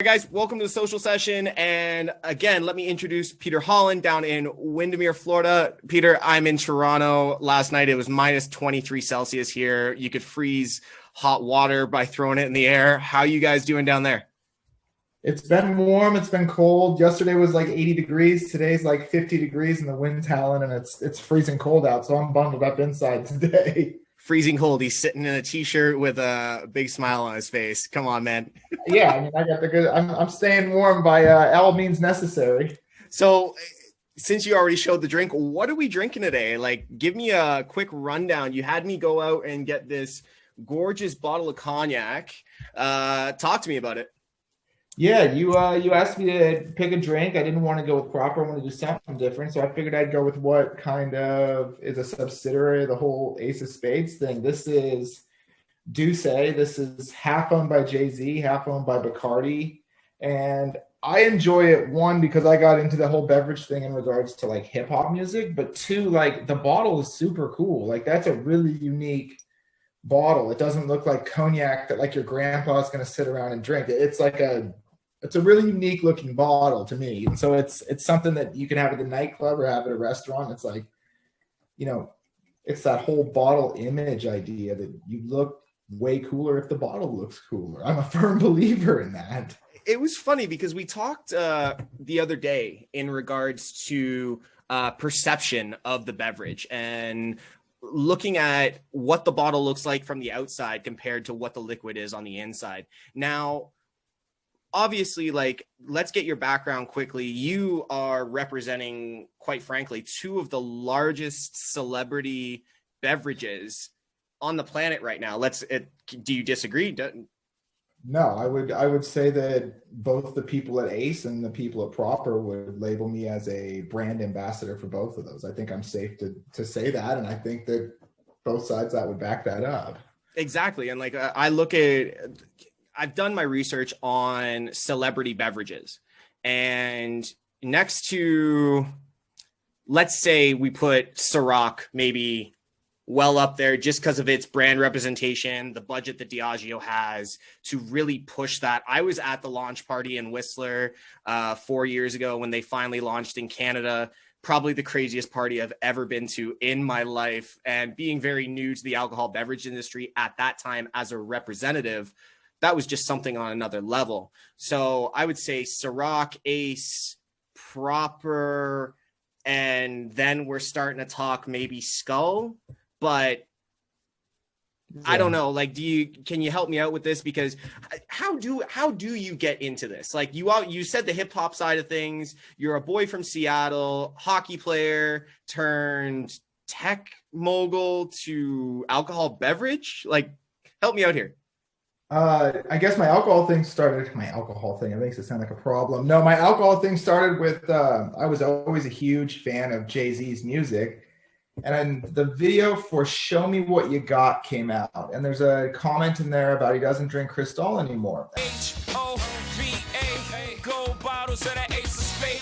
Hey guys, welcome to the social session. And again, let me introduce Peter Holland down in Windermere, Florida. Peter, I'm in Toronto. Last night it was minus 23 Celsius here. You could freeze hot water by throwing it in the air. How are you guys doing down there? It's been warm. It's been cold. Yesterday was like 80 degrees. Today's like 50 degrees and the wind's howling and it's freezing cold out. So I'm bundled up inside today. Freezing cold. He's sitting in a t-shirt with a big smile on his face. Come on, man. Yeah, I mean, I got the good. I'm staying warm by all means necessary. So since you already showed the drink, what are we drinking today? Like, give me a quick rundown. You had me go out and get this gorgeous bottle of cognac. Talk to me about it. Yeah, you asked me to pick a drink. I didn't want to go with proper. I wanted to do something different. So I figured I'd go with what kind of is a subsidiary of the whole Ace of Spades thing. This is D'Ussé. This is half owned by Jay-Z, half owned by Bacardi. And I enjoy it, one, because I got into the whole beverage thing in regards to like hip hop music, but two, like the bottle is super cool. Like that's a really unique bottle. It doesn't look like cognac that like your grandpa's going to sit around and drink. It's a really unique looking bottle to me. And so it's something that you can have at the nightclub or have at a restaurant. It's like, it's that whole bottle image idea that you look way cooler if the bottle looks cooler. I'm a firm believer in that. It was funny because we talked the other day in regards to perception of the beverage and looking at what the bottle looks like from the outside compared to what the liquid is on the inside. Now, obviously, like, let's get your background quickly. You are representing, quite frankly, two of the largest celebrity beverages on the planet right now. Do you disagree? No, I would say that both the people at Ace and the people at Proper would label me as a brand ambassador for both of those. I think I'm safe to say that, and I think that both sides that would back that up. Exactly. And like I've done my research on celebrity beverages, and next to, let's say we put Ciroc maybe well up there just because of its brand representation, the budget that Diageo has to really push that. I was at the launch party in Whistler 4 years ago when they finally launched in Canada. Probably the craziest party I've ever been to in my life. And being very new to the alcohol beverage industry at that time as a representative, that was just something on another level. So I would say Ciroc, Ace, Proper, and then we're starting to talk maybe Skull. But yeah. I don't know. Like, can you help me out with this? Because how do you get into this? Like, you said the hip hop side of things. You're a boy from Seattle, hockey player turned tech mogul to alcohol beverage. Like, help me out here. I guess my alcohol thing, it makes it sound like a problem. No, my alcohol thing started with, I was always a huge fan of Jay-Z's music. And the video for Show Me What You Got came out. And there's a comment in there about he doesn't drink Cristal anymore.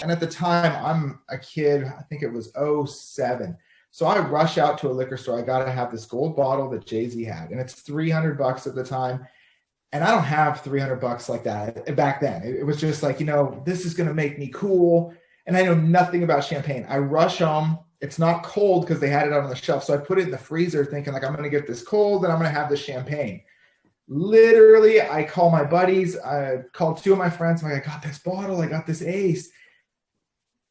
And at the time, I'm a kid, I think it was 2007. So I rush out to a liquor store. I got to have this gold bottle that Jay-Z had. And it's $300 at the time. And I don't have $300 like that back then. It was just like, this is going to make me cool. And I know nothing about champagne. I rush home. It's not cold because they had it out on the shelf. So I put it in the freezer thinking like, I'm going to get this cold and I'm going to have the champagne. Literally, I call my buddies. I called two of my friends. I'm like, I got this bottle. I got this Ace.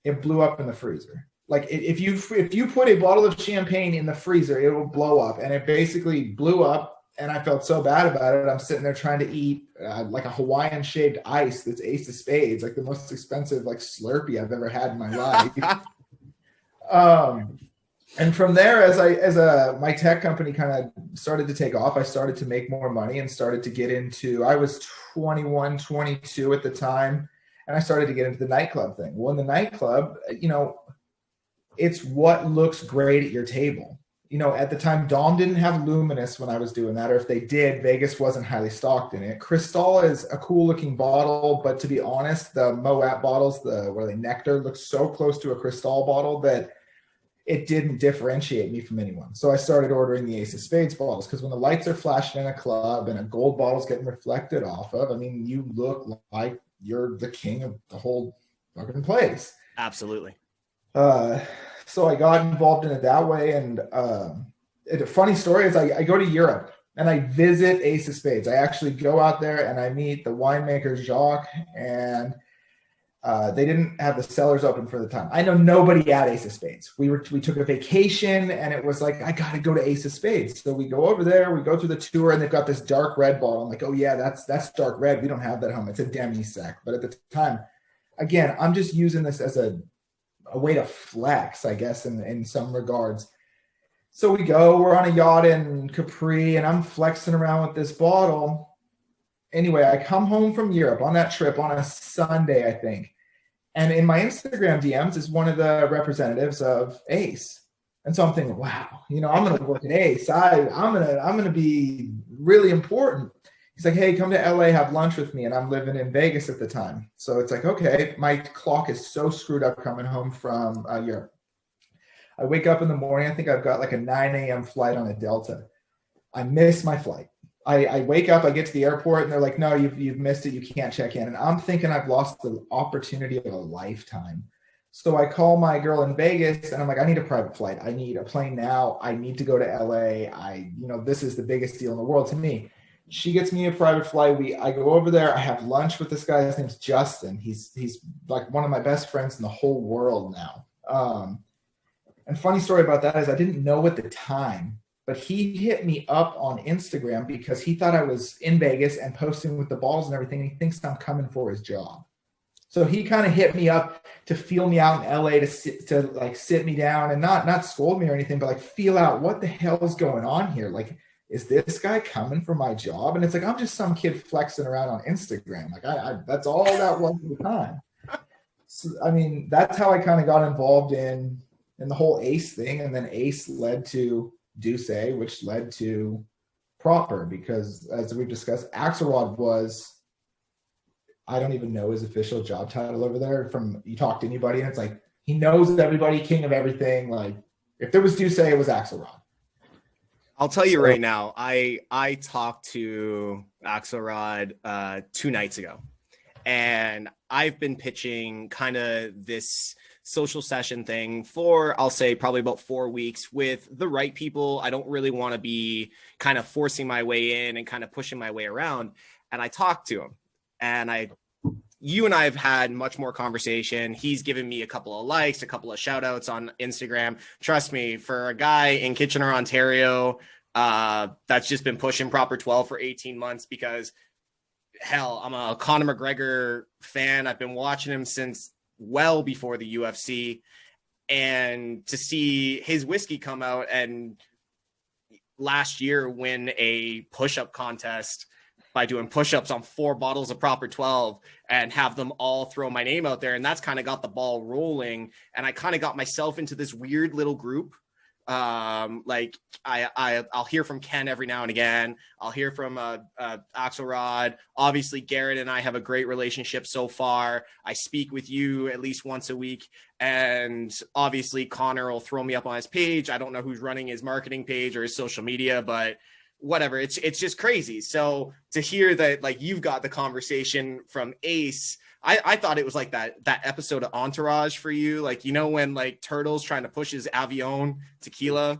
It blew up in the freezer. Like if you put a bottle of champagne in the freezer, it will blow up. And it basically blew up. And I felt so bad about it. I'm sitting there trying to eat like a Hawaiian shaped ice that's Ace of Spades, like the most expensive like Slurpee I've ever had in my life. And from there, as my tech company kind of started to take off, I started to make more money and started to get into, I was 21, 22 at the time. And I started to get into the nightclub thing. Well, in the nightclub, it's what looks great at your table. At the time, Dom didn't have Luminous when I was doing that, or if they did, Vegas wasn't highly stocked in it. Cristal is a cool looking bottle, but to be honest, the Moet bottles, where they nectar, look so close to a Cristal bottle that it didn't differentiate me from anyone. So I started ordering the Ace of Spades bottles because when the lights are flashing in a club and a gold bottle's getting reflected off of, I mean, you look like you're the king of the whole fucking place. Absolutely. So I got involved in it that way. And a funny story is I go to Europe and I visit Ace of Spades. I actually go out there and I meet the winemaker Jacques, and they didn't have the cellars open for the time. I know nobody at Ace of Spades. We took a vacation, and it was like, I got to go to Ace of Spades. So we go over there, we go through the tour, and they've got this dark red bottle. I'm like, oh yeah, that's dark red. We don't have that home. It's a demi-sec. But at the time, again, I'm just using this as a way to flex, I guess, in some regards. So we're on a yacht in Capri, and I'm flexing around with this bottle. Anyway, I come home from Europe on that trip on a Sunday, I think. And in my Instagram DMs is one of the representatives of Ace. And so I'm thinking, wow, I'm going to work at Ace. I'm going to be really important. He's like, hey, come to LA, have lunch with me. And I'm living in Vegas at the time. So it's like, okay, my clock is so screwed up coming home from Europe. I wake up in the morning. I think I've got like a 9 a.m. flight on a Delta. I miss my flight. I wake up, I get to the airport, and they're like, no, you've missed it. You can't check in. And I'm thinking I've lost the opportunity of a lifetime. So I call my girl in Vegas, and I'm like, I need a private flight. I need a plane now. I need to go to LA. This is the biggest deal in the world to me. She gets me a private flight. I go over there. I have lunch with this guy. His name's Justin. He's like one of my best friends in the whole world now. And funny story about that is I didn't know at the time, but he hit me up on Instagram because he thought I was in Vegas and posting with the balls and everything. And he thinks I'm coming for his job. So he kind of hit me up to feel me out in LA, to sit me down and not scold me or anything, but like feel out what the hell is going on here. Like, is this guy coming for my job? And it's like, I'm just some kid flexing around on Instagram. Like I that's all that was at the time. So, I mean, that's how I kind of got involved in the whole Ace thing. And then Ace led to D'Ussé, which led to Proper, because as we've discussed, Axelrod was, I don't even know his official job title over there. From you talk to anybody and it's like, he knows everybody, king of everything. Like if there was D'Ussé, it was Axelrod. I'll tell you right now, I talked to Axelrod 2 nights ago, and I've been pitching kind of this social session thing for, I'll say, probably about 4 weeks with the right people. I don't really want to be kind of forcing my way in and kind of pushing my way around. And I talked to him, and you and I have had much more conversation. He's given me a couple of likes, a couple of shout outs on Instagram. Trust me, for a guy in Kitchener, Ontario, that's just been pushing Proper 12 for 18 months because hell, I'm a Conor McGregor fan. I've been watching him since well before the UFC, and to see his whiskey come out and last year win a push-up contest by doing push-ups on 4 bottles of Proper 12 and have them all throw my name out there. And that's kind of got the ball rolling. And I kind of got myself into this weird little group. Like I'll hear from Ken every now and again. I'll hear from Axelrod. Obviously, Garrett and I have a great relationship so far. I speak with you at least once a week. And obviously, Connor will throw me up on his page. I don't know who's running his marketing page or his social media, but whatever, it's just crazy. So to hear that, like, you've got the conversation from Ace, I thought it was like that episode of Entourage for you, like, when like Turtle's trying to push his Avion tequila,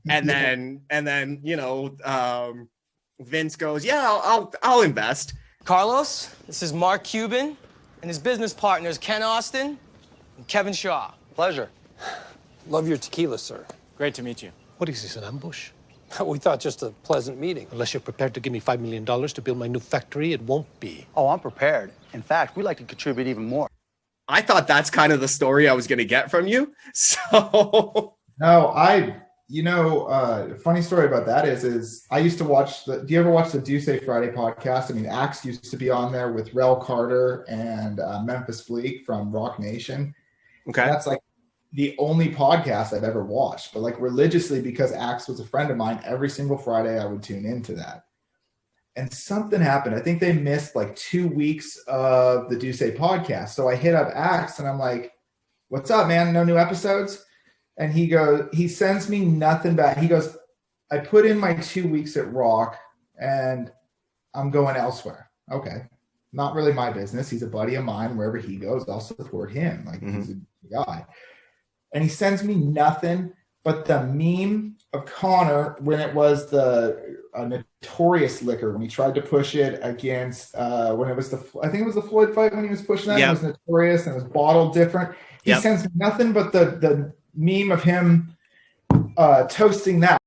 and then Vince goes, yeah, I'll invest. Carlos, this is Mark Cuban and his business partners Ken Austin and Kevin Shaw. Pleasure. Love your tequila, sir. Great to meet you. What is this, an ambush? We thought just a pleasant meeting. Unless you're prepared to give me $5 million to build my new factory, it won't be. Oh, I'm prepared. In fact, we'd like to contribute even more. I thought that's kind of the story I was going to get from you. So no, funny story about that is I used to watch do you ever watch the D'Ussé Friday podcast? I mean, Axe used to be on there with Rel Carter and Memphis Fleek from Rock Nation. Okay. And that's like the only podcast I've ever watched, but like religiously, because Axe was a friend of mine, every single Friday I would tune into that. And something happened. I think they missed like 2 weeks of the D'Ussé podcast. So I hit up Axe and I'm like, what's up, man? No new episodes? And he sends me nothing back. He goes, I put in my 2 weeks at Rock and I'm going elsewhere. Okay. not really my business. He's a buddy of mine. Wherever he goes, I'll support him. Like he's a guy. And he sends me nothing but the meme of Conor when it was the Notorious liquor, when he tried to push it against when it was I think it was the Floyd fight when he was pushing that. It was Notorious and it was bottled different. He sends me nothing but the meme of him toasting that.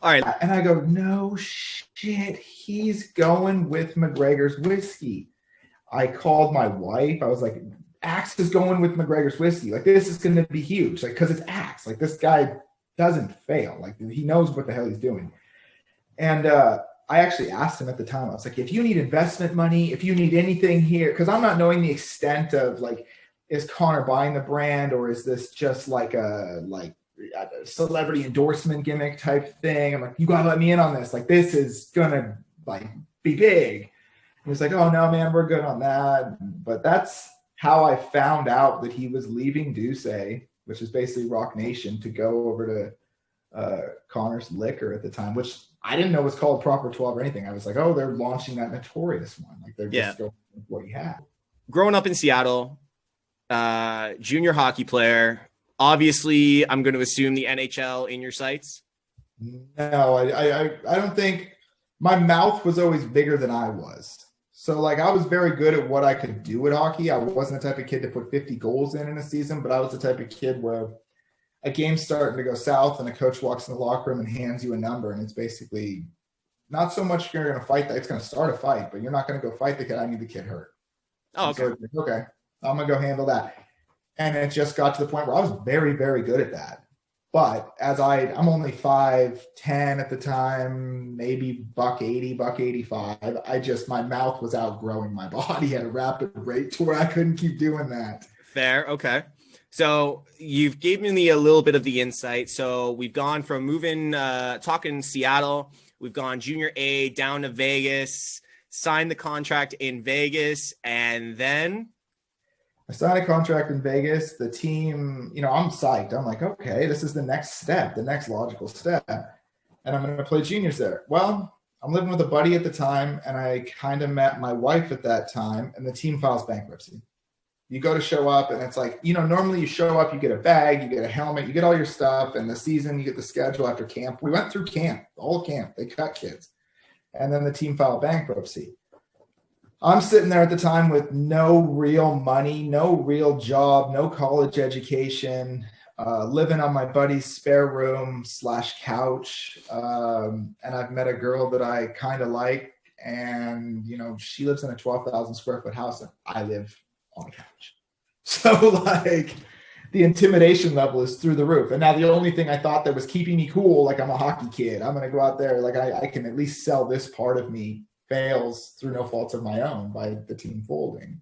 All right. And I go, no shit, he's going with McGregor's whiskey. I called my wife. I was like, Axe is going with McGregor's whiskey. Like, this is going to be huge. Like, because it's Axe. Like, this guy doesn't fail. Like, he knows what the hell he's doing. And I actually asked him at the time. I was like, if you need investment money, if you need anything here, because I'm not knowing the extent of, like, is Conor buying the brand, or is this just like a celebrity endorsement gimmick type thing? I'm like, you gotta let me in on this. Like, this is gonna like be big. He was like, oh no, man, we're good on that. But that's how I found out that he was leaving D'Ussé, which is basically Rock Nation, to go over to Conor's Liquor at the time, which I didn't know was called Proper 12 or anything. I was like, oh, they're launching that Notorious one. Like, they're just going with what he had. Growing up in Seattle, junior hockey player. Obviously, I'm going to assume the NHL in your sights. No, I don't think. My mouth was always bigger than I was. So, like, I was very good at what I could do at hockey. I wasn't the type of kid to put 50 goals in a season, but I was the type of kid where a game's starting to go south and a coach walks in the locker room and hands you a number, and it's basically not so much you're going to fight that. It's going to start a fight, but you're not going to go fight the kid. I need the kid hurt. Oh, okay. So, okay, I'm going to go handle that. And it just got to the point where I was very, very good at that. But as I'm only 5'10" at the time, maybe $180, $185. My mouth was outgrowing my body at a rapid rate to where I couldn't keep doing that. Fair. Okay. So you've given me a little bit of the insight. So we've gone from talking Seattle, we've gone junior A down to Vegas, signed the contract in Vegas, and then I signed a contract in Vegas. The team, I'm psyched. I'm like, okay, this is the next step, the next logical step. And I'm going to play juniors there. Well, I'm living with a buddy at the time, and I kind of met my wife at that time, and the team files bankruptcy. You go to show up, and it's like, normally you show up, you get a bag, you get a helmet, you get all your stuff, and the season, you get the schedule after camp. We went through camp, the whole camp. They cut kids. And then the team filed bankruptcy. I'm sitting there at the time with no real money, no real job, no college education, living on my buddy's spare room / couch. And I've met a girl that I kind of like, and, she lives in a 12,000 square foot house, and I live on a couch. So, like, the intimidation level is through the roof. And now the only thing I thought that was keeping me cool, like, I'm a hockey kid. I'm going to go out there. Like, I can at least sell this part of me, fails through no faults of my own by the team folding.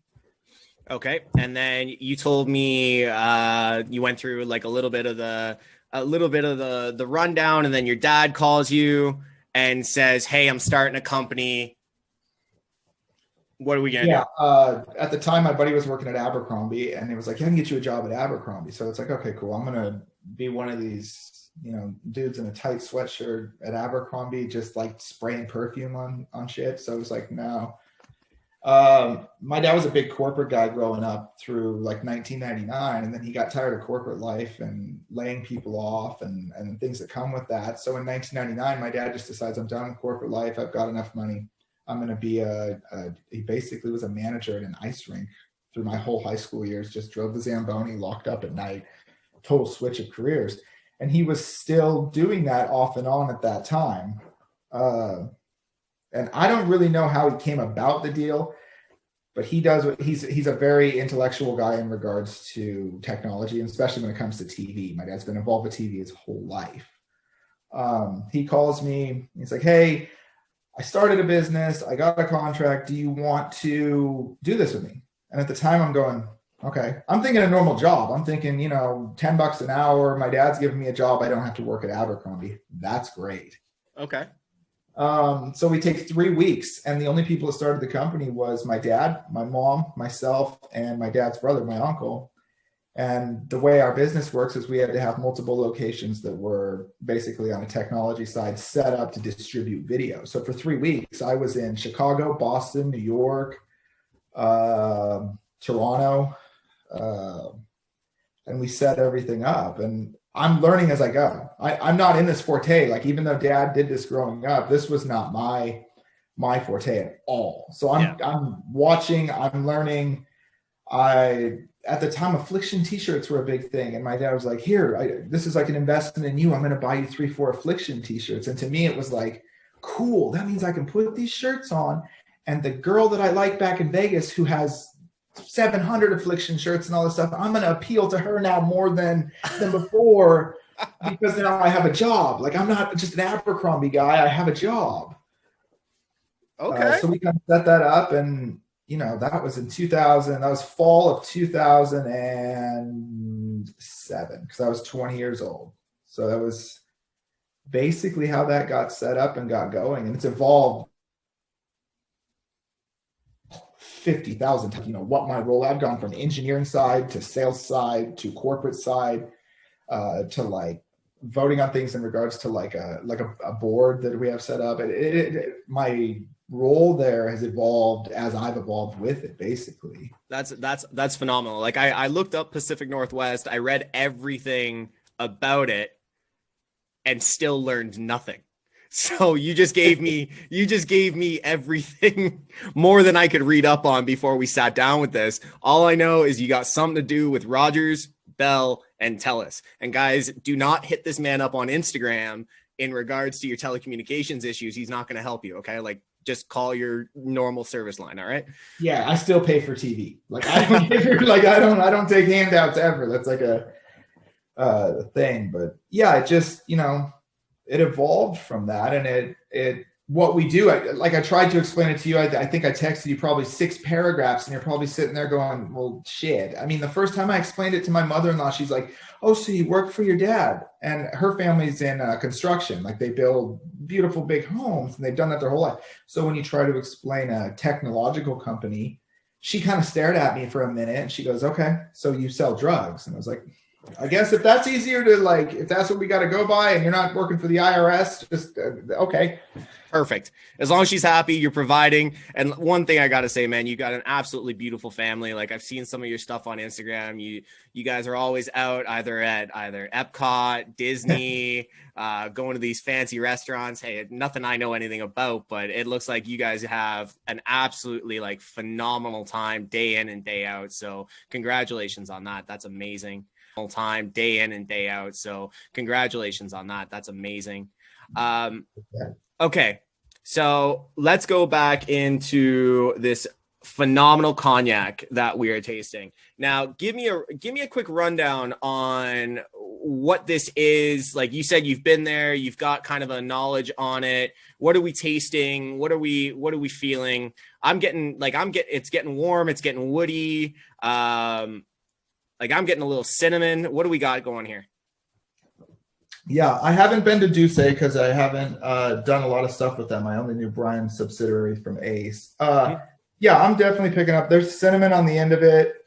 Okay. And then you told me you went through like a little bit of the rundown, and then your dad calls you and says, hey, I'm starting a company. What are we going to do? At the time, my buddy was working at Abercrombie, and he was like, I can get you a job at Abercrombie. So it's like, okay, cool. I'm going to be one of these, dudes in a tight sweatshirt at Abercrombie, just like spraying perfume on shit. So it was like, no. My dad was a big corporate guy growing up through like 1999. And then he got tired of corporate life and laying people off and things that come with that. So in 1999, my dad just decides, I'm done with corporate life. I've got enough money. I'm going to be he basically was a manager at an ice rink through my whole high school years, just drove the Zamboni, locked up at night, total switch of careers. And he was still doing that off and on at that time. And I don't really know how he came about the deal, but he does. He's a very intellectual guy in regards to technology, and especially when it comes to TV. My dad's been involved with TV his whole life. He calls me. He's like, hey, I started a business. I got a contract. Do you want to do this with me? And at the time I'm going, okay. I'm thinking a normal job. I'm thinking, $10 an hour. My dad's giving me a job. I don't have to work at Abercrombie. That's great. Okay. So we take 3 weeks, and the only people that started the company was my dad, my mom, myself, and my dad's brother, my uncle. And the way our business works is we had to have multiple locations that were basically on a technology side set up to distribute video. So for 3 weeks, I was in Chicago, Boston, New York, Toronto, and we set everything up. And I'm learning as I go. I'm not in this forte. Like, even though Dad did this growing up, this was not my forte at all. So I'm watching, I'm learning. At the time, Affliction t-shirts were a big thing. And my dad was like, here, this is like an investment in you. I'm going to buy you 3-4 Affliction t-shirts. And to me, it was like, cool. That means I can put these shirts on. And the girl that I like back in Vegas, who has 700 Affliction shirts and all this stuff, I'm going to appeal to her now more than before, because now I have a job. Like, I'm not just an Abercrombie guy. I have a job. Okay. So we kind of set that up, and that was in 2000. That was fall of 2007, because I was 20 years old. So that was basically how that got set up and got going. And it's evolved 50,000 times. What my role, I've gone from engineering side to sales side to corporate side, to like voting on things in regards to like a board that we have set up. My role there has evolved as I've evolved with it, basically. That's phenomenal. Like, I looked up Pacific Northwest, I read everything about it, and still learned nothing. So you just gave me everything more than I could read up on before we sat down with this. All I know is you got something to do with Rogers, Bell, and TELUS. And guys, do not hit this man up on Instagram in regards to your telecommunications issues. He's not going to help you. Okay. Like, just call your normal service line. All right. Yeah. I still pay for TV. Like, I don't take handouts ever. That's like a thing, but yeah, it just, it evolved from that. And what we do, I tried to explain it to you. I think I texted you probably 6 paragraphs, and you're probably sitting there going, well, shit. I mean, the first time I explained it to my mother-in-law, she's like, oh, so you work for your dad? And her family's in construction. Like, they build beautiful big homes, and they've done that their whole life. So when you try to explain a technological company, she kind of stared at me for a minute, and she goes, okay, so you sell drugs. And I was like, I guess if that's easier to, like, if that's what we got to go by, and you're not working for the IRS, just okay. Perfect. As long as she's happy, you're providing. And one thing I got to say, man, you got an absolutely beautiful family. Like, I've seen some of your stuff on Instagram. You guys are always out either at Epcot, Disney, going to these fancy restaurants. Hey, nothing I know anything about, but it looks like you guys have an absolutely like phenomenal time day in and day out. So congratulations on that. That's amazing. Time day in and day out. So congratulations on that. That's amazing. Okay, so let's go back into this phenomenal cognac that we are tasting. Now, give me a quick rundown on what this is. Like you said, you've been there, you've got kind of a knowledge on it. What are we tasting? What are we feeling? It's getting warm, it's getting woody. Like, I'm getting a little cinnamon. What do we got going here? Yeah, I haven't been to D'Ussé because I haven't done a lot of stuff with them. I only knew Brian's subsidiary from Ace. Yeah, I'm definitely picking up. There's cinnamon on the end of it.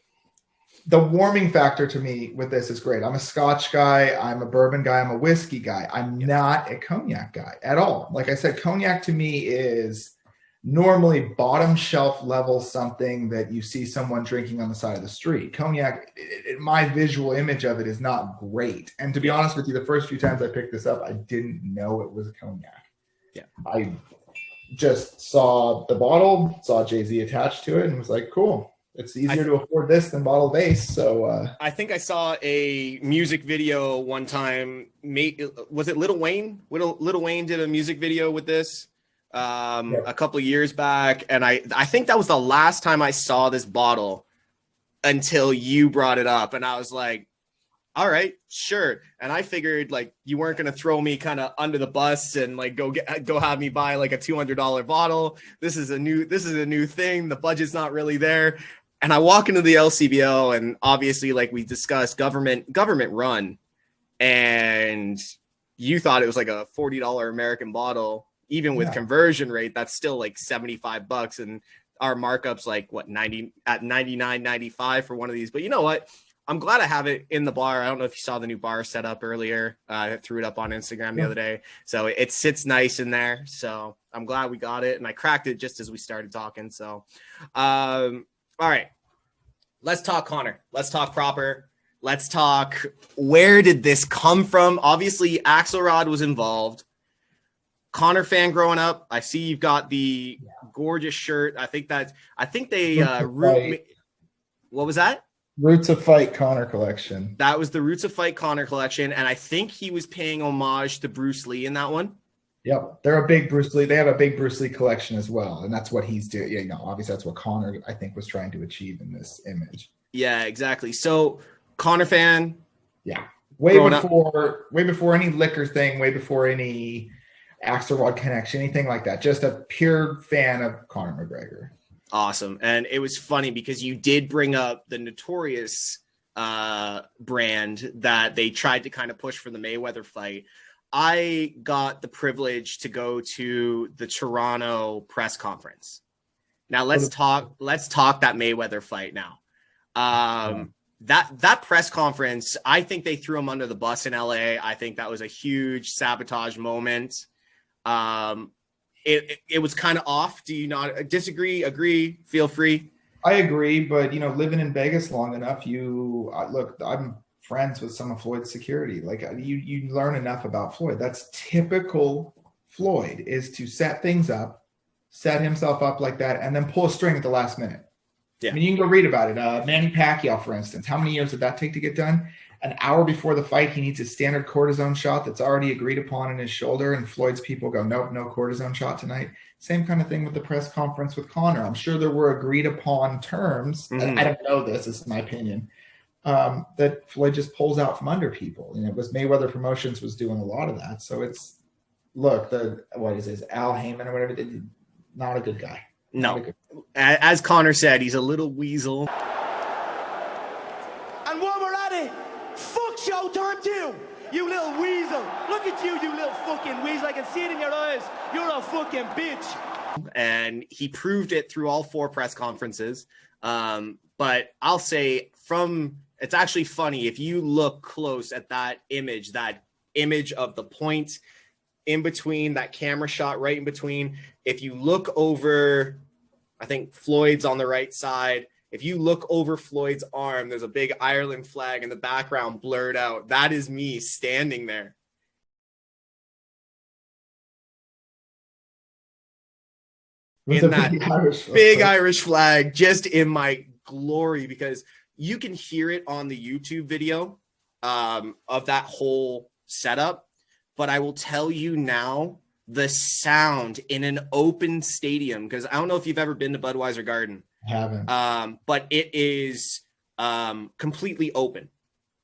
The warming factor to me with this is great. I'm a Scotch guy. I'm a bourbon guy. I'm a whiskey guy. I'm not a cognac guy at all. Like I said, cognac to me is normally bottom shelf level, something that you see someone drinking on the side of the street. Cognac, my visual image of it is not great. And to be honest with you, the first few times I picked this up, I didn't know it was a cognac. Yeah. I just saw the bottle, saw Jay-Z attached to it, and was like, cool. It's easier to afford this than bottle base. So I think I saw a music video one time. Was it Lil Wayne? Lil Wayne did a music video with this a couple of years back, and I think that was the last time I saw this bottle until you brought it up, and I was like, all right, sure. And I figured like you weren't gonna throw me kind of under the bus and like go have me buy like a $200 bottle. This is a new thing. The budget's not really there. And I walk into the LCBO, and obviously, like we discussed, government run, and you thought it was like a $40 American bottle. Even with conversion rate, that's still like $75, and our markups like what 90 at $99.95 for one of these. But you know what? I'm glad I have it in the bar. I don't know if you saw the new bar set up earlier. I threw it up on Instagram the other day. So it sits nice in there. So I'm glad we got it. And I cracked it just as we started talking. So, all right, let's talk Conor. Let's talk proper. Let's talk, where did this come from? Obviously, Axelrod was involved. Conor fan growing up. I see you've got the gorgeous shirt. I think they what was that? Roots of Fight Conor collection. That was the Roots of Fight Conor collection, and I think he was paying homage to Bruce Lee in that one. Yep, they're a big Bruce Lee. They have a big Bruce Lee collection as well, and that's what he's doing. You know, obviously that's what Conor, I think, was trying to achieve in this image. Yeah, exactly. So Conor fan. Yeah, way before any liquor thing, way before any Axelrod connection, anything like that. Just a pure fan of Conor McGregor. Awesome. And it was funny because you did bring up the Notorious brand that they tried to kind of push for the Mayweather fight. I got the privilege to go to the Toronto press conference. Now let's talk that Mayweather fight now. That press conference, I think they threw him under the bus in LA. I think that was a huge sabotage moment. It was kind of off. Do you not disagree? Agree? Feel free. I agree, but living in Vegas long enough, look, I'm friends with some of Floyd's security. Like you learn enough about Floyd. That's typical Floyd, is to set things up, set himself up like that, and then pull a string at the last minute. Yeah. I mean, you can go read about it. Manny Pacquiao, for instance, how many years did that take to get done? An hour before the fight, he needs a standard cortisone shot that's already agreed upon in his shoulder, and Floyd's people go, nope, no cortisone shot tonight. Same kind of thing with the press conference with Conor. I'm sure there were agreed upon terms. Mm-hmm. I don't know this is my opinion, that Floyd just pulls out from under people. It was Mayweather Promotions was doing a lot of that. So it's, look, what is this, Al Heyman or whatever, not a good guy. No, as Conor said, he's a little weasel. And while we're at it, fuck Showtime too, you little weasel. Look at you, you little fucking weasel. I can see it in your eyes. You're a fucking bitch. And he proved it through all 4 press conferences. But I'll say it's actually funny if you look close at that image of the point in between, that camera shot right in between. If you look over, I think Floyd's on the right side. If you look over Floyd's arm, there's a big Ireland flag in the background blurred out. That is me standing there. In that big Irish flag, just in my glory, because you can hear it on the YouTube video of that whole setup. But I will tell you now, the sound in an open stadium, because I don't know if you've ever been to Budweiser Garden. I haven't. But it is completely open.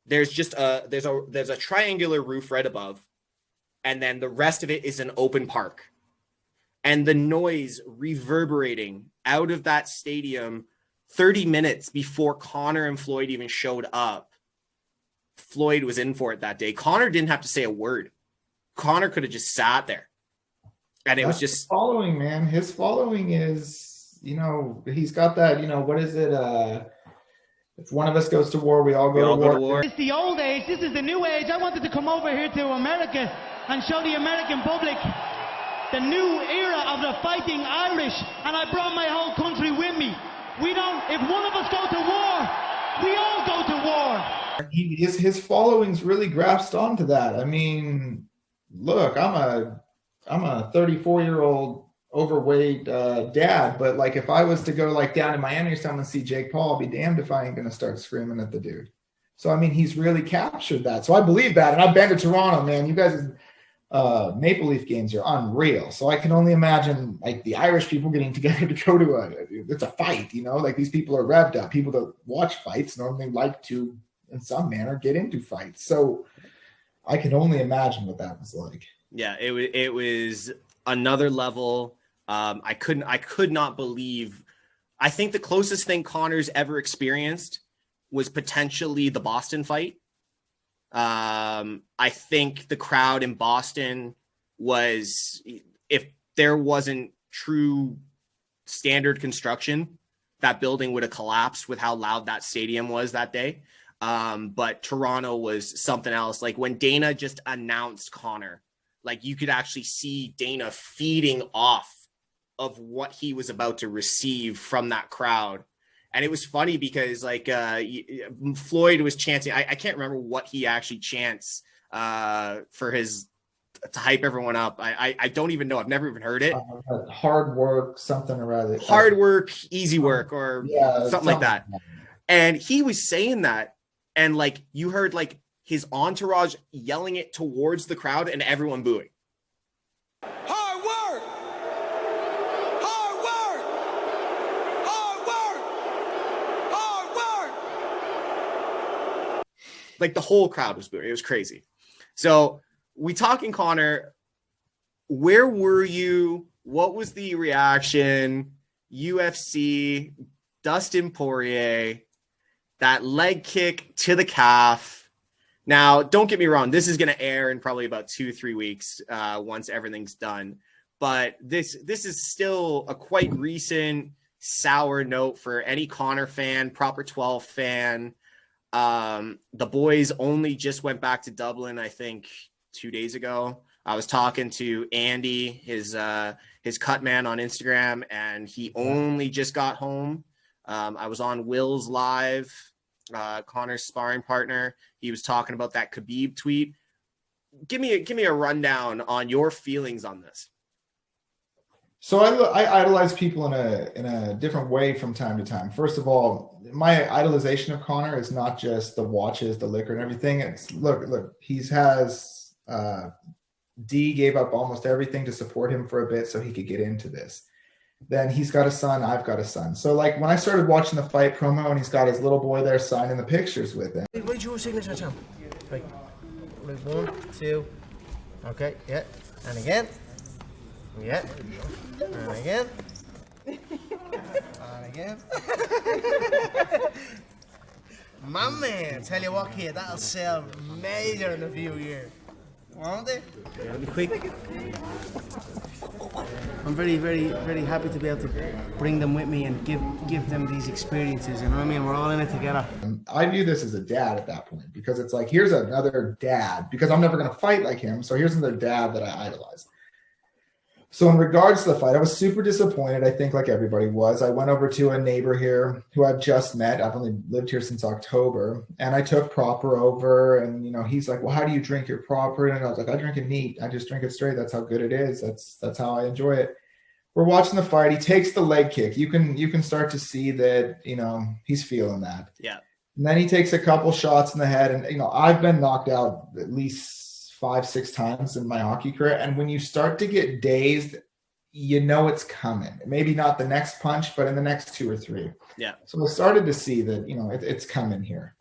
There's just there's a triangular roof right above, and then the rest of it is an open park. And the noise reverberating out of that stadium 30 minutes before Conor and Floyd even showed up. Floyd was in for it that day. Conor didn't have to say a word. Conor could have just sat there. And it was just following, man. His following is, he's got that, what is it? If one of us goes to war, we all go to war. It's the old age. This is the new age. I wanted to come over here to America and show the American public the new era of the fighting Irish. And I brought my whole country with me. If one of us go to war, we all go to war. His following's really grasped onto that. I mean, look, I'm a 34-year-old overweight dad, but like if I was to go like down in Miami or something and see Jake Paul, I'll be damned if I ain't gonna start screaming at the dude. So I mean, he's really captured that. So I believe that, and I've been to Toronto, man. You guys' Maple Leaf games are unreal. So I can only imagine like the Irish people getting together to go to it's a fight, like these people are revved up. People that watch fights normally like to, in some manner, get into fights. So I can only imagine what that was like. Yeah, it was another level. I could not believe. I think the closest thing Conor's ever experienced was potentially the Boston fight. I think the crowd in Boston was, if there wasn't true standard construction, that building would have collapsed with how loud that stadium was that day. But Toronto was something else. Like when Dana just announced Conor, like you could actually see Dana feeding off of what he was about to receive from that crowd. And it was funny because like Floyd was chanting. I can't remember what he actually chants for his to hype everyone up. I don't even know. I've never even heard it. Hard work, something or other. Hard work, easy work, or something like that. And he was saying that, and like you heard like his entourage yelling it towards the crowd and everyone booing. Hard work! Hard work! Hard work! Hard work! Like the whole crowd was booing. It was crazy. So we talking Conor, where were you? What was the reaction? UFC, Dustin Poirier, that leg kick to the calf. Now, don't get me wrong. This is going to air in probably about 2-3 weeks once everything's done. But this is still a quite recent sour note for any Conor fan, Proper 12 fan. The boys only just went back to Dublin, I think, 2 days ago. I was talking to Andy, his cut man on Instagram, and he only just got home. I was on Will's live, Conor's sparring partner. He was talking about that Khabib tweet. Give me a rundown on your feelings on this. So I idolize people in a different way from time to time. First of all, my idolization of Conor is not just the watches, the liquor, and everything. It's look, D gave up almost everything to support him for a bit so he could get into this. Then he's got a son, I've got a son. So like when I started watching the fight promo and he's got his little boy there signing the pictures with him. What's your signature, champ? Right. 1, 2. Okay, yeah. And again. Yeah. And again. And again. My man, tell you what, kid, that'll sell major in a few years. Won't it? It'll be quick. I'm very, very, very happy to be able to bring them with me and give them these experiences. You know what I mean? We're all in it together. I view this as a dad at that point because it's like, here's another dad, because I'm never going to fight like him. So here's another dad that I idolize. So in regards to the fight, I was super disappointed. I think like everybody was. I went over to a neighbor here who I've just met. I've only lived here since October. And I took Proper over and, you know, he's like, well, how do you drink your Proper? And I was like, I drink it neat. I just drink it straight. That's how good it is. That's how I enjoy it. We're watching the fight. He takes the leg kick. You can start to see that, you know, he's feeling that. Yeah. And then he takes a couple shots in the head. And, you know, I've been knocked out at least 5-6 times in my hockey career. And when you start to get dazed, you know it's coming. Maybe not the next punch, but in the next 2 or 3. Yeah. So I started to see that, you know, it's coming here.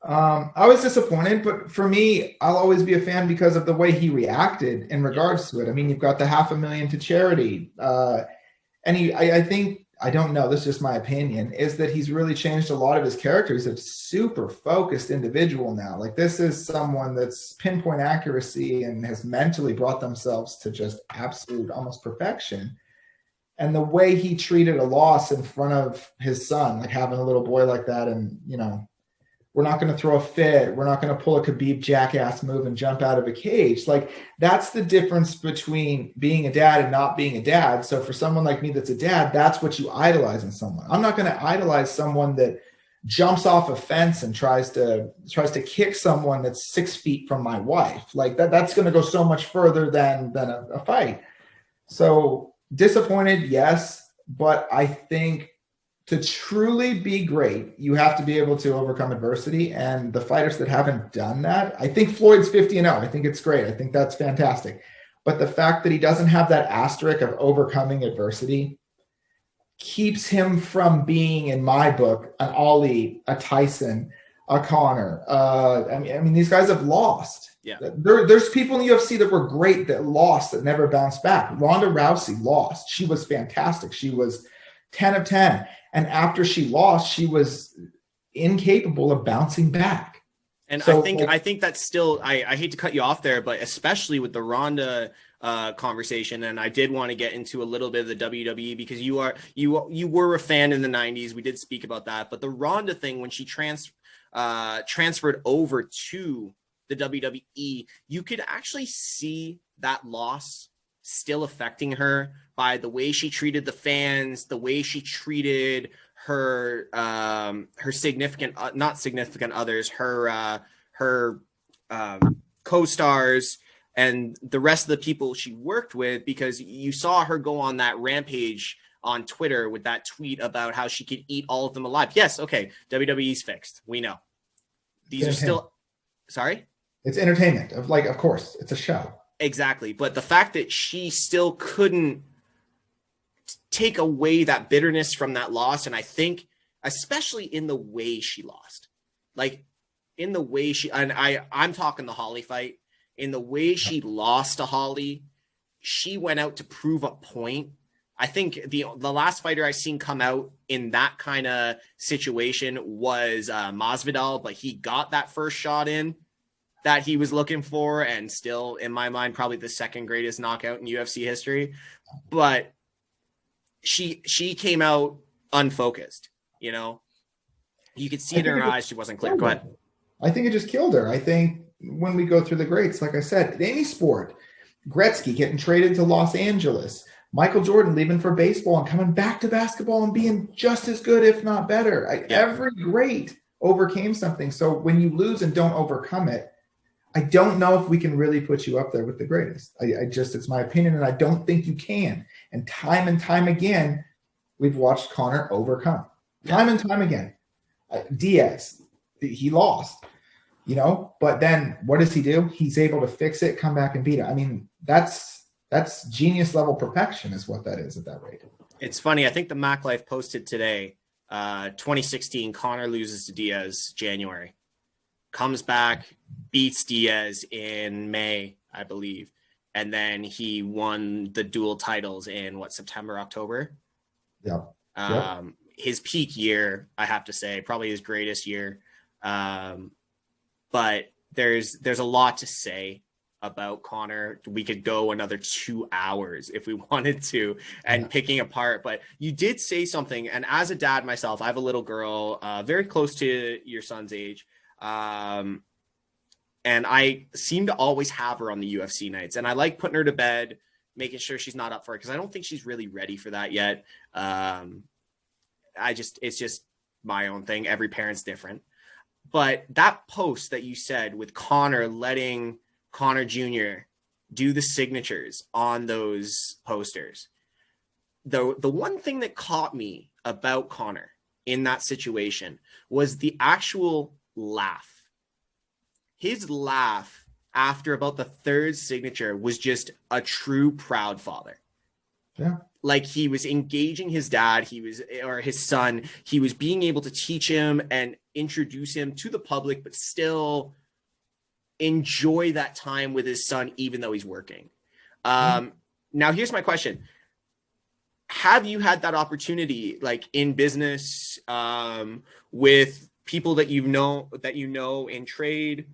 I was disappointed, but for me, I'll always be a fan because of the way he reacted in regards to it. I mean, you've got the $500,000 to charity. And I think, I don't know, this is just my opinion, is that he's really changed a lot of his characters. He's a super focused individual now. Like this is someone that's pinpoint accuracy and has mentally brought themselves to just absolute almost perfection. And the way he treated a loss in front of his son, like having a little boy like that, and, you know, we're not going to throw a fit. We're not going to pull a Khabib jackass move and jump out of a cage. Like that's the difference between being a dad and not being a dad. So for someone like me that's a dad, that's what you idolize in someone. I'm not going to idolize someone that jumps off a fence and tries to kick someone that's 6 feet from my wife. Like that's going to go so much further than a fight. So disappointed, yes, but I think to truly be great, you have to be able to overcome adversity. And the fighters that haven't done that, I think Floyd's 50-0. I think it's great. I think that's fantastic. But the fact that he doesn't have that asterisk of overcoming adversity keeps him from being, in my book, an Ali, a Tyson, a Conor. I mean, these guys have lost. Yeah. There's people in the UFC that were great that lost, that never bounced back. Ronda Rousey lost. She was fantastic. She was 10 of 10. And after she lost, she was incapable of bouncing back. And so, I think that's still, I hate to cut you off there, but especially with the Ronda conversation, and I did want to get into a little bit of the WWE because you were a fan in the 90s. We did speak about that, but the Ronda thing, when she transferred over to the WWE, you could actually see that loss still affecting her by the way she treated the fans, the way she treated her not significant others, her co-stars and the rest of the people she worked with, because you saw her go on that rampage on Twitter with that tweet about how she could eat all of them alive. Yes, okay, WWE's fixed. We know. These are still... Sorry? It's entertainment. Of course, it's a show. Exactly. But the fact that she still couldn't take away that bitterness from that loss, and I think especially in the way she lost, like in the way she, and I'm talking the Holly fight, in the way she lost to Holly, she went out to prove a point. I think the last fighter I seen come out in that kind of situation was Masvidal, but he got that first shot in that he was looking for, and still, in my mind, probably the second greatest knockout in UFC history. But she came out unfocused, you know? You could see it in her eyes. She wasn't clear. Go ahead. I think it just killed her. I think when we go through the greats, like I said, any sport, Gretzky getting traded to Los Angeles, Michael Jordan leaving for baseball and coming back to basketball and being just as good, if not better. Every great overcame something. So when you lose and don't overcome it, I don't know if we can really put you up there with the greatest. It's my opinion, and I don't think you can. And time again, we've watched Conor overcome. Time and time again. Diaz, he lost, you know, but then what does he do? He's able to fix it, come back and beat it. I mean, that's genius level perfection is what that is at that rate. It's funny. I think the Nightlife posted today, 2016, Conor loses to Diaz January. Comes back, beats Diaz in May, I believe. And then he won the dual titles in September, October. Yeah. His peak year, I have to say, probably his greatest year. But there's a lot to say about Conor. We could go another 2 hours if we wanted to, and picking apart. But you did say something, and as a dad myself, I have a little girl, very close to your son's age. And I seem to always have her on the UFC nights, and I like putting her to bed, making sure she's not up for it, because I don't think she's really ready for that yet. It's just my own thing. Every parent's different. But that post that you said with Conor letting Conor Jr. do the signatures on those posters, the one thing that caught me about Conor in that situation was the actual laugh. His laugh after about the third signature was just a true proud father. Yeah. Like he was engaging his dad, or his son, he was being able to teach him and introduce him to the public, but still enjoy that time with his son, even though he's working. Now here's my question. Have you had that opportunity, like in business, with people that you know in trade,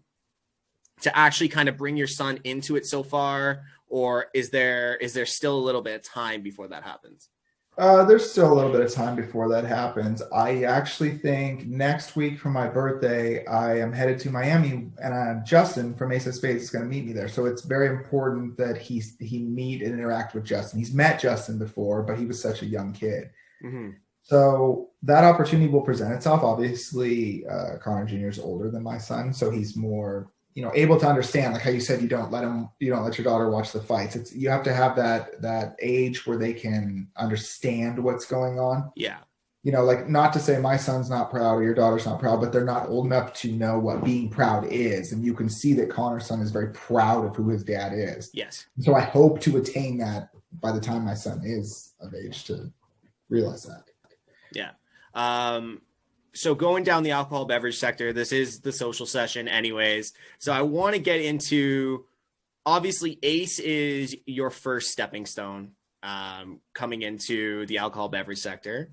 to actually kind of bring your son into it so far? Or is there still a little bit of time before that happens? There's still a little bit of time before that happens. I actually think next week for my birthday, I am headed to Miami, and Justin from Ace of Spades is going to meet me there. So it's very important that he meet and interact with Justin. He's met Justin before, but he was such a young kid. Mm-hmm. So that opportunity will present itself. Obviously, Conor Jr. is older than my son, so he's more, able to understand, like how you said, you don't let your daughter watch the fights. You have to have that age where they can understand what's going on. Yeah. Like, not to say my son's not proud or your daughter's not proud, but they're not old enough to know what being proud is. And you can see that Conor's son is very proud of who his dad is. Yes. So I hope to attain that by the time my son is of age to realize that. Yeah. So going down the alcohol beverage sector, this is the social session anyways. So I want to get into, obviously Ace is your first stepping stone coming into the alcohol beverage sector.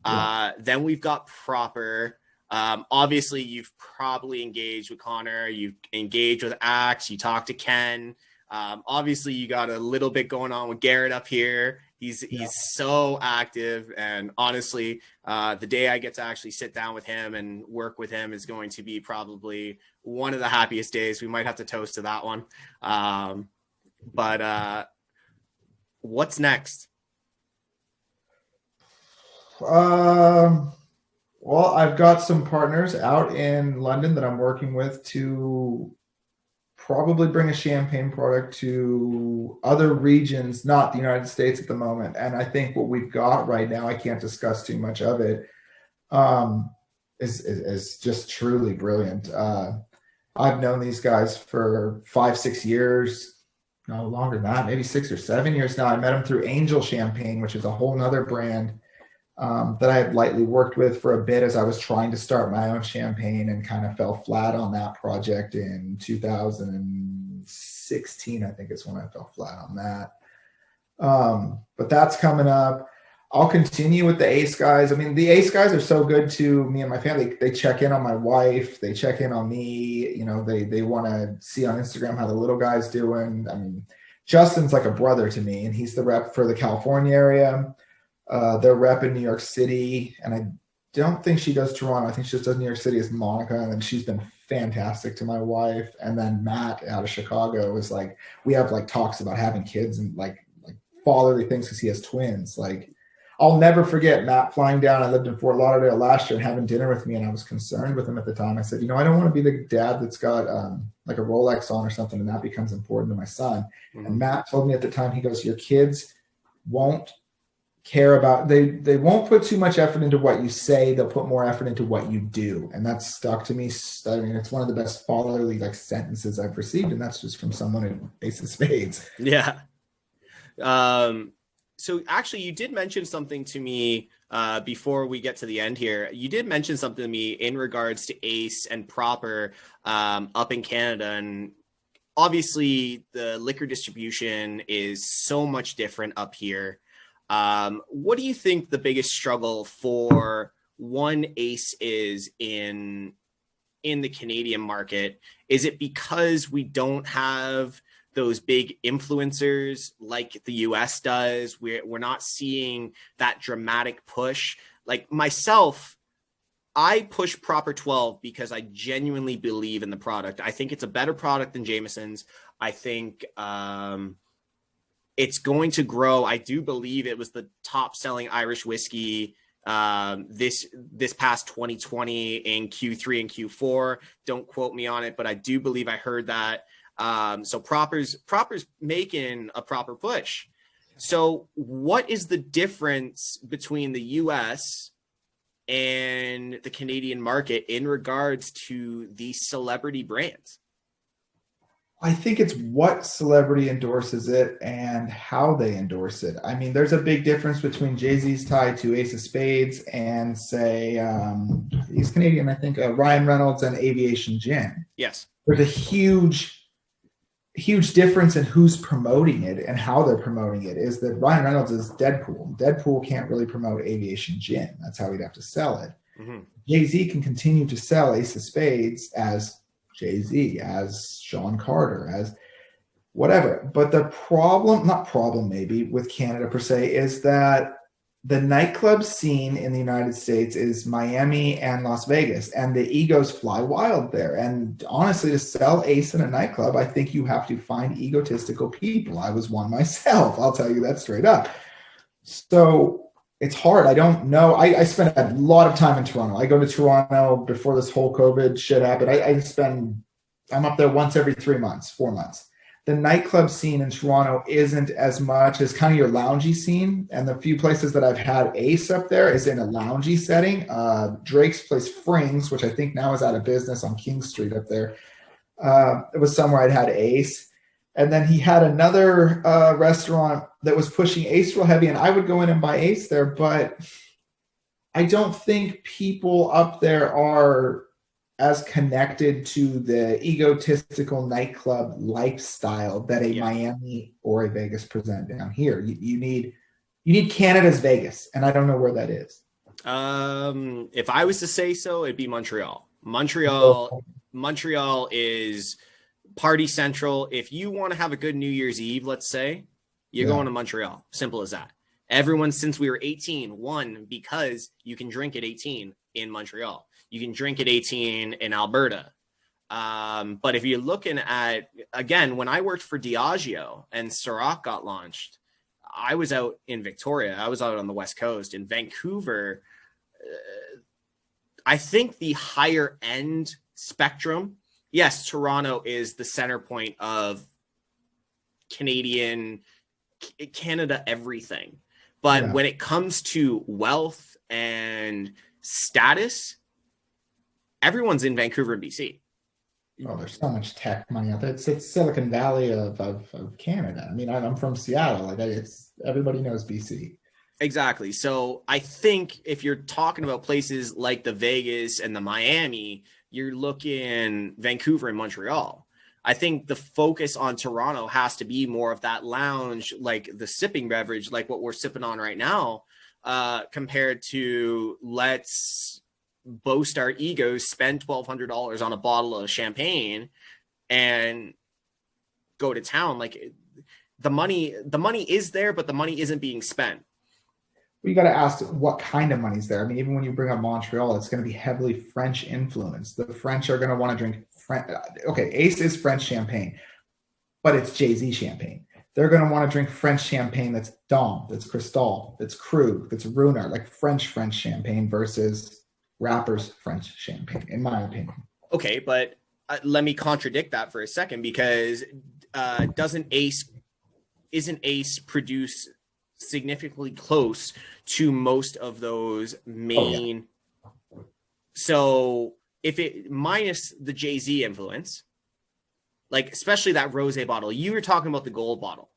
Yeah. Then we've got Proper. Obviously you've probably engaged with Conor, you've engaged with Axe, you talked to Ken. Obviously you got a little bit going on with Garrett up here He's so active, and honestly, the day I get to actually sit down with him and work with him is going to be probably one of the happiest days. We might have to toast to that one. But what's next? Well, I've got some partners out in London that I'm working with to probably bring a champagne product to other regions, not the United States at the moment. And I think what we've got right now, I can't discuss too much of it, is just truly brilliant. I've known these guys for 5-6 years, no longer than that, maybe 6 or 7 years now. I met them through Angel Champagne, which is a whole nother brand that I had lightly worked with for a bit as I was trying to start my own champagne, and kind of fell flat on that project in 2016. I think is when I fell flat on that. But that's coming up. I'll continue with the Ace guys. I mean, the Ace guys are so good to me and my family. They check in on my wife. They check in on me. You know, they want to see on Instagram how the little guy's doing. I mean, Justin's like a brother to me, and he's the rep for the California area. Their rep in New York City, and I don't think she does Toronto. I think she just does New York City as Monica, and then she's been fantastic to my wife. And then Matt out of Chicago is like, we have like talks about having kids and like fatherly things because he has twins. Like, I'll never forget Matt flying down. I lived in Fort Lauderdale last year and having dinner with me, and I was concerned with him at the time. I said, you know, I don't want to be the dad that's got like a Rolex on or something, and that becomes important to my son. Mm-hmm. And Matt told me at the time, he goes, your kids won't care about, they won't put too much effort into what you say. They'll put more effort into what you do. And that's stuck to me. I mean, it's one of the best fatherly like sentences I've received, and that's just from someone in Ace of Spades. Yeah. So actually, you did mention something to me before we get to the end here. You did mention something to me in regards to Ace and Proper up in Canada. And obviously, the liquor distribution is so much different up here. What do you think the biggest struggle for one Ace is in the Canadian market? Is it because we don't have those big influencers like the US does? We're not seeing that dramatic push. Like myself, I push Proper 12 because I genuinely believe in the product. I think it's a better product than Jameson's. I think it's going to grow. I do believe it was the top selling Irish whiskey this past 2020 in Q3 and Q4. Don't quote me on it, but I do believe I heard that. So Proper's making a proper push. So what is the difference between the US and the Canadian market in regards to these celebrity brands? I think it's what celebrity endorses it and how they endorse it. I mean, there's a big difference between Jay-Z's tie to Ace of Spades and say, he's Canadian, I think, Ryan Reynolds and Aviation Gin. Yes. There's a huge difference in who's promoting it and how they're promoting it. Is that Ryan Reynolds is Deadpool. Deadpool can't really promote Aviation Gin. That's how he'd have to sell it. Mm-hmm. Jay-Z can continue to sell Ace of Spades as Jay-Z, as Sean Carter, as whatever. But the problem maybe with Canada per se is that the nightclub scene in the United States is Miami and Las Vegas, and the egos fly wild there. And honestly, to sell Ace in a nightclub, I think you have to find egotistical people. I was one myself. I'll tell you that straight up. So it's hard. I don't know. I spent a lot of time in Toronto. I go to Toronto before this whole COVID shit happened. I'm up there once every 4 months. The nightclub scene in Toronto isn't as much as kind of your loungy scene. And the few places that I've had Ace up there is in a loungy setting. Drake's place Frings, which I think now is out of business on King Street up there. It was somewhere I'd had Ace. And then he had another restaurant that was pushing Ace real heavy, and I would go in and buy Ace there. But I don't think people up there are as connected to the egotistical nightclub lifestyle that a Miami or a Vegas present down here. You need Canada's Vegas, and I don't know where that is. If I was to say so, it'd be Montreal. Montreal is party central. If you want to have a good New Year's Eve, let's say, you're going to Montreal. Simple as that. Everyone since we were 18 won because you can drink at 18 in Montreal. You can drink at 18 in Alberta. But if you're looking at, again, when I worked for Diageo and Ciroc got launched, I was out in Victoria. I was out on the West Coast. In Vancouver, I think the higher end spectrum, yes, Toronto is the center point of Canada everything. But when it comes to wealth and status, everyone's in Vancouver and BC. Oh, there's so much tech money out there. It's Silicon Valley of Canada. I mean, I'm from Seattle. Like, it's everybody knows BC. Exactly. So I think if you're talking about places like the Vegas and the Miami, you're looking Vancouver and Montreal. I think the focus on Toronto has to be more of that lounge, like the sipping beverage, like what we're sipping on right now, compared to let's boast our egos, spend $1,200 on a bottle of champagne and go to town. Like the money is there, but the money isn't being spent. Well, you got to ask what kind of money's there. I mean, even when you bring up Montreal, it's going to be heavily French influenced. The French are going to want to drink okay, Ace is French champagne, but it's Jay-Z champagne. They're going to want to drink French champagne that's Dom, that's Cristal, that's Krug, that's Runar, like French champagne versus rappers French champagne, in my opinion. Okay, but let me contradict that for a second, because isn't Ace produce significantly close to most of those main? Oh, yeah. So if it minus the Jay-Z influence, like especially that rosé bottle, you were talking about the gold bottle.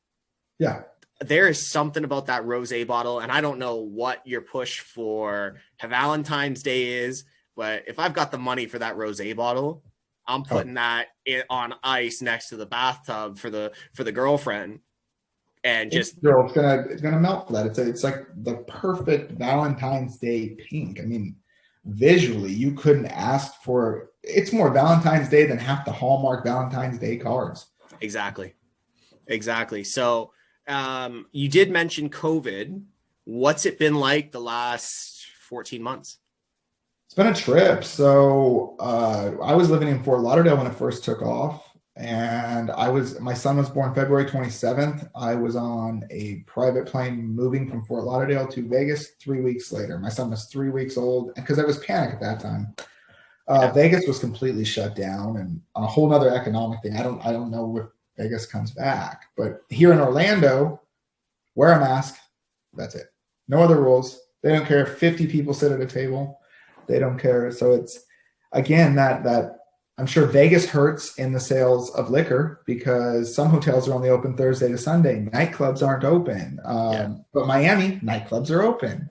Yeah. There is something about that rosé bottle, and I don't know what your push for Valentine's Day is, but if I've got the money for that rosé bottle, I'm putting that on ice next to the bathtub for the girlfriend, and just it's gonna melt for that. It's like the perfect Valentine's Day pink. I mean, visually, you couldn't ask for. It's more Valentine's Day than half the Hallmark Valentine's Day cards. Exactly. So you did mention COVID. What's it been like the last 14 months? It's been a trip. So I was living in Fort Lauderdale when it first took off, and my son was born February 27th. I was on a private plane moving from Fort Lauderdale to Vegas 3 weeks later. My son was 3 weeks old, because I was panicked at that time. Vegas was completely shut down, and on a whole nother economic thing. I don't know if Vegas comes back, but here in Orlando, wear a mask. That's it. No other rules. They don't care if 50 people sit at a table. They don't care. So it's, again, that I'm sure Vegas hurts in the sales of liquor, because some hotels are only open Thursday to Sunday. Nightclubs aren't open. But Miami, nightclubs are open.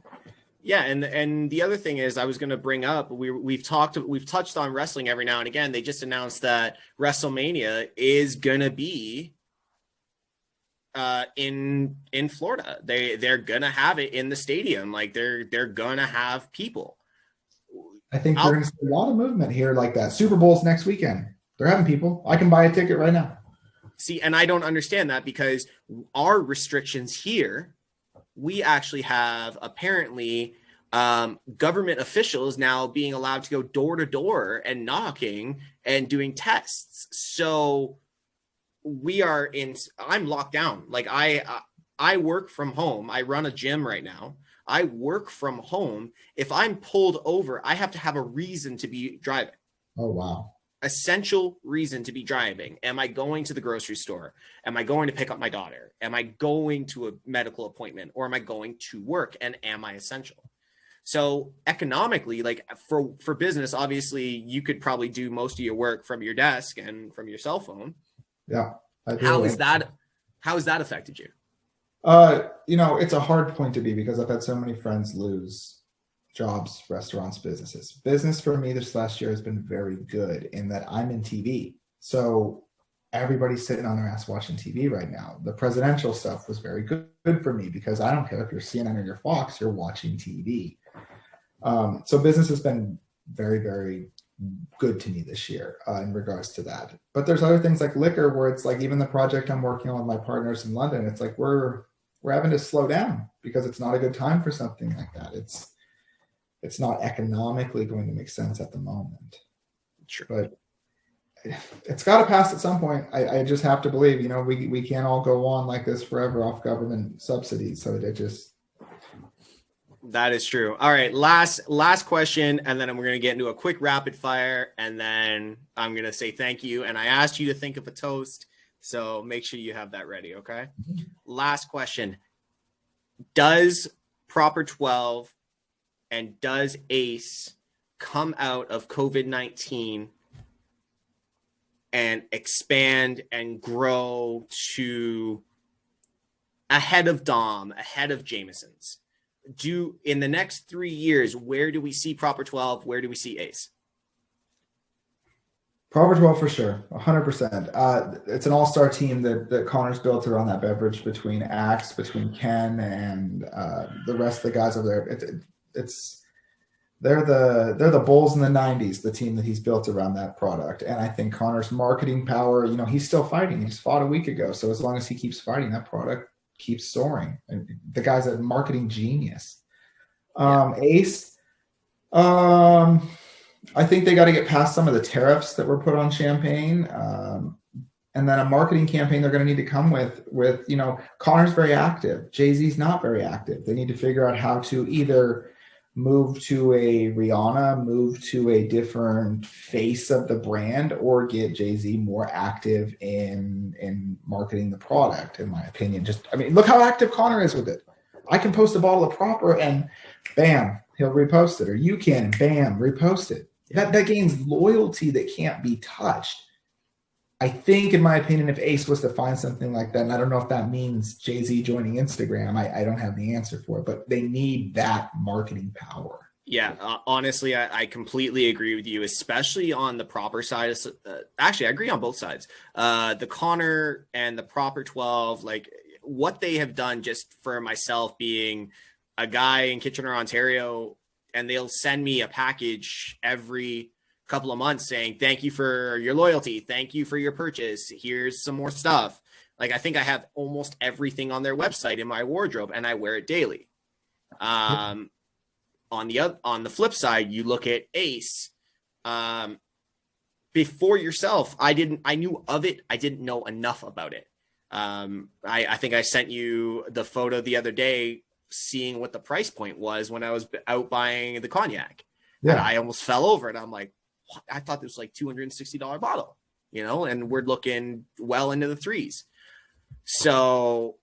Yeah, and the other thing is, I was going to bring up, we've touched on wrestling every now and again. They just announced that WrestleMania is going to be in Florida. They're going to have it in the stadium. Like they're going to have people. I think you're going to see a lot of movement here like that. Super Bowl's next weekend. They're having people. I can buy a ticket right now. See, and I don't understand that, because our restrictions here, we actually have apparently government officials now being allowed to go door to door and knocking and doing tests. So I'm locked down. Like I work from home. I run a gym right now. I work from home. If I'm pulled over, I have to have a reason to be driving. Oh, wow. Essential reason to be driving. Am I going to the grocery store? Am I going to pick up my daughter? Am I going to a medical appointment, or am I going to work? And am I essential? So economically, like for business, obviously you could probably do most of your work from your desk and from your cell phone. Yeah. How has that affected you? It's a hard point to be, because I've had so many friends lose jobs, restaurants, businesses. Business for me this last year has been very good in that I'm in TV. So everybody's sitting on their ass watching TV right now. The presidential stuff was very good for me, because I don't care if you're CNN or you're Fox, you're watching TV. So business has been very, very good to me this year in regards to that. But there's other things like liquor, where it's like, even the project I'm working on with my partners in London, it's like we're we're having to slow down because it's not a good time for something like that. It's not economically going to make sense at the moment. Sure. But it's got to pass at some point. I just have to believe, you know, we can't all go on like this forever off government subsidies. So it just. That is true. All right. Last question. And then we're going to get into a quick rapid fire. And then I'm going to say thank you. And I asked you to think of a toast. So make sure you have that ready. Okay. Last question. Does Proper 12 and does ACE come out of COVID-19 and expand and grow to ahead of Dom, ahead of Jameson's? In the next 3 years, where do we see Proper 12? Where do we see ACE? Proper 12 for sure, 100%. It's an all-star team that Conor's built around that beverage between Axe, between Ken, and the rest of the guys over there. They're the Bulls in the 90s, the team that he's built around that product. And I think Conor's marketing power, you know, he's still fighting. He just fought a week ago. So as long as he keeps fighting, that product keeps soaring. And the guy's a marketing genius. ACE, I think they got to get past some of the tariffs that were put on champagne. And then a marketing campaign they're going to need to come with, you know, Conor's very active. Jay-Z's not very active. They need to figure out how to either move to a Rihanna, move to a different face of the brand, or get Jay-Z more active in marketing the product, in my opinion. Look how active Conor is with it. I can post a bottle of Proper and bam, he'll repost it. Or you can, bam, repost it. That gains loyalty that can't be touched. I think, in my opinion, if ACE was to find something like that, and I don't know if that means Jay-Z joining Instagram, I don't have the answer for it, but they need that marketing power. Yeah, honestly, I completely agree with you, especially on the Proper side. Actually, I agree on both sides. The Conor and the Proper 12, like what they have done, just for myself being a guy in Kitchener, Ontario, and they'll send me a package every couple of months saying, thank you for your loyalty. Thank you for your purchase. Here's some more stuff. Like, I think I have almost everything on their website in my wardrobe and I wear it daily. On the flip side, you look at ACE, before yourself, I knew of it. I didn't know enough about it. I think I sent you the photo the other day, seeing what the price point was when I was out buying the cognac. Yeah. And I almost fell over it. I'm like, what? I thought this was like $260 bottle, you know, and we're looking well into the threes. So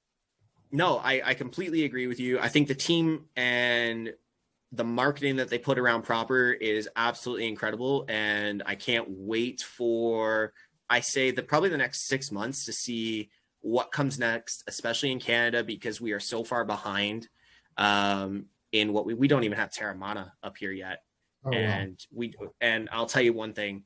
no, I completely agree with you. I think the team and the marketing that they put around Proper is absolutely incredible. And I can't wait for, I say that probably the next 6 months to see what comes next, especially in Canada, because we are so far behind in what we don't even have Terramana up here yet. Oh, and wow. And I'll tell you one thing,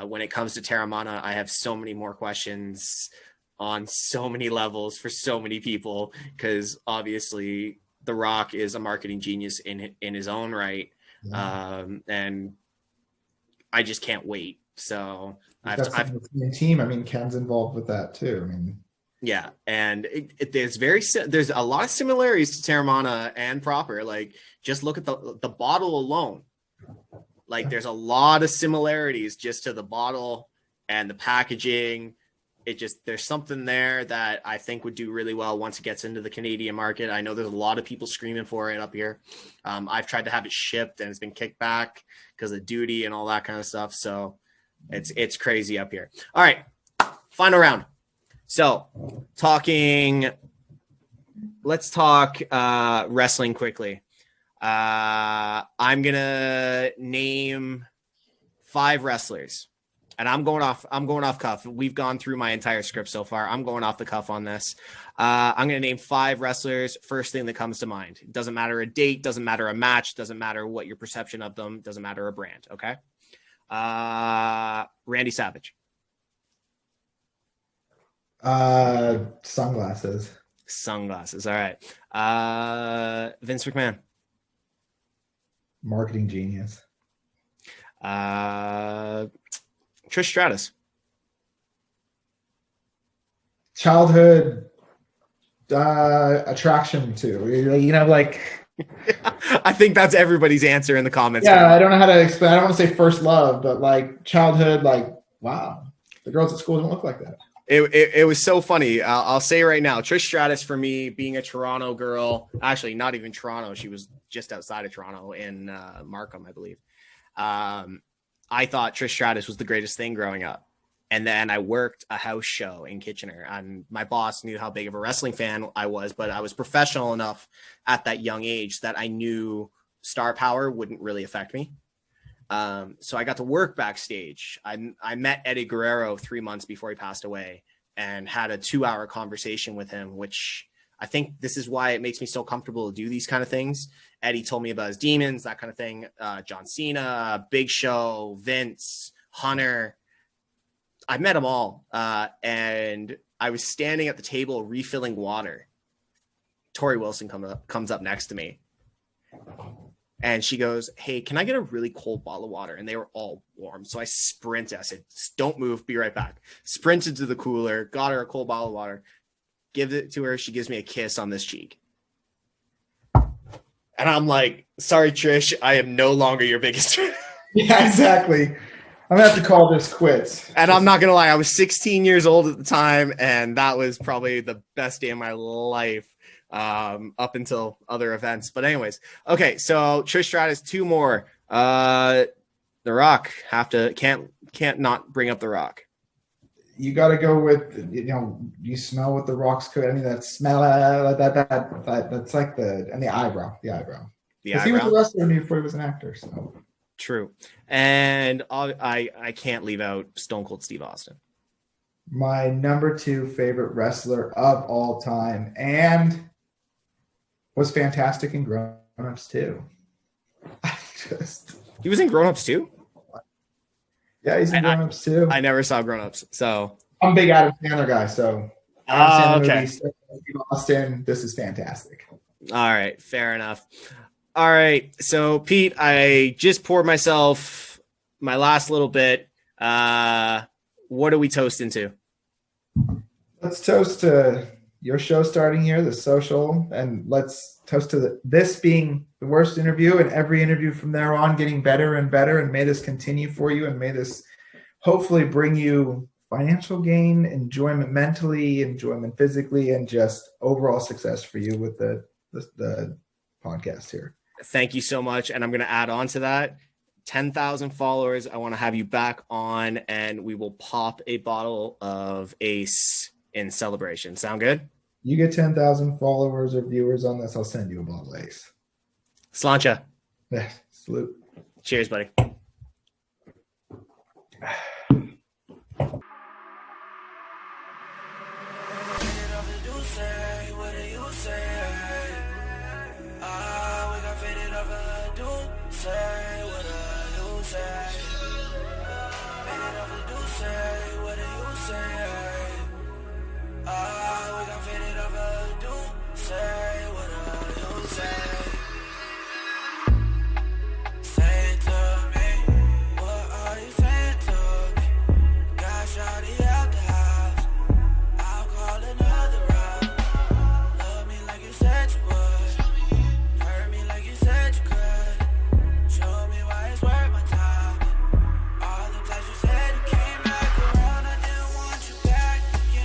when it comes to Terramana, I have so many more questions on so many levels for so many people, because obviously The Rock is a marketing genius in his own right. Yeah. And I just can't wait. So I've the team. I mean, Ken's involved with that too. I mean, yeah, and there's a lot of similarities to Terramana and Proper. Like, just look at the bottle alone. Like, there's a lot of similarities just to the bottle and the packaging. There's something there that I think would do really well once it gets into the Canadian market. I know there's a lot of people screaming for it up here. I've tried to have it shipped and it's been kicked back because of duty and all that kind of stuff. So it's crazy up here. All right, final round. So let's talk wrestling quickly. I'm going to name 5 wrestlers. And I'm going off cuff. We've gone through my entire script so far. I'm going off the cuff on this. I'm going to name 5 wrestlers. First thing that comes to mind. It doesn't matter a date, doesn't matter a match, doesn't matter what your perception of them, doesn't matter a brand. Okay. Randy Savage. Sunglasses. All right. Vince McMahon. Marketing genius. Trish Stratus. Childhood attraction to, you know, like. I think that's everybody's answer in the comments. Yeah, I don't know how to explain. I don't want to say first love, but like childhood, like, wow, the girls at school don't look like that. It was so funny. I'll say right now, Trish Stratus, for me, being a Toronto girl, actually not even Toronto, she was just outside of Toronto in Markham, I believe. I thought Trish Stratus was the greatest thing growing up. And then I worked a house show in Kitchener, and my boss knew how big of a wrestling fan I was, but I was professional enough at that young age that I knew star power wouldn't really affect me. So I got to work backstage. I met Eddie Guerrero 3 months before he passed away and had a 2-hour conversation with him, which I think this is why it makes me so comfortable to do these kind of things. Eddie told me about his demons, that kind of thing. John Cena, Big Show, Vince, Hunter. I met them all. And I was standing at the table refilling water. Tori Wilson comes up next to me. And she goes, "Hey, can I get a really cold bottle of water?" And they were all warm. So I sprinted. I said, "Don't move. Be right back." Sprinted to the cooler, got her a cold bottle of water, give it to her. She gives me a kiss on this cheek. And I'm like, "Sorry, Trish, I am no longer your biggest fan." Yeah, exactly. I'm going to have to call this quits. And I'm not going to lie. I was 16 years old at the time. And that was probably the best day of my life. Up until other events, but anyways, okay. So Trish Stratus, 2 more. The Rock, can't not bring up The Rock. You got to go with, you know, you smell what The Rock's could. I mean, that smell that's like the eyebrow. He was a wrestler before he was an actor. So true. And I can't leave out Stone Cold Steve Austin. My number 2 favorite wrestler of all time, and was fantastic in Grown Ups too. He was in Grown Ups too? Yeah, he's in Grown Ups too. I never saw Grown Ups, so I'm a big Adam Sandler guy, so okay. Austin, this is fantastic. All right, fair enough. All right, so Pete, I just poured myself my last little bit. What are we toasting to? Let's toast to your show starting here, The Social, and let's toast to this being the worst interview, and every interview from there on getting better and better, and may this continue for you, and may this hopefully bring you financial gain, enjoyment mentally, enjoyment physically, and just overall success for you with the podcast here. Thank you so much. And I'm going to add on to that. 10,000 followers. I want to have you back on, and we will pop a bottle of Ace in celebration. Sound good? You get 10,000 followers or viewers on this, I'll send you a bottle of Ace. Slancha. Yeah, salute. Cheers, buddy.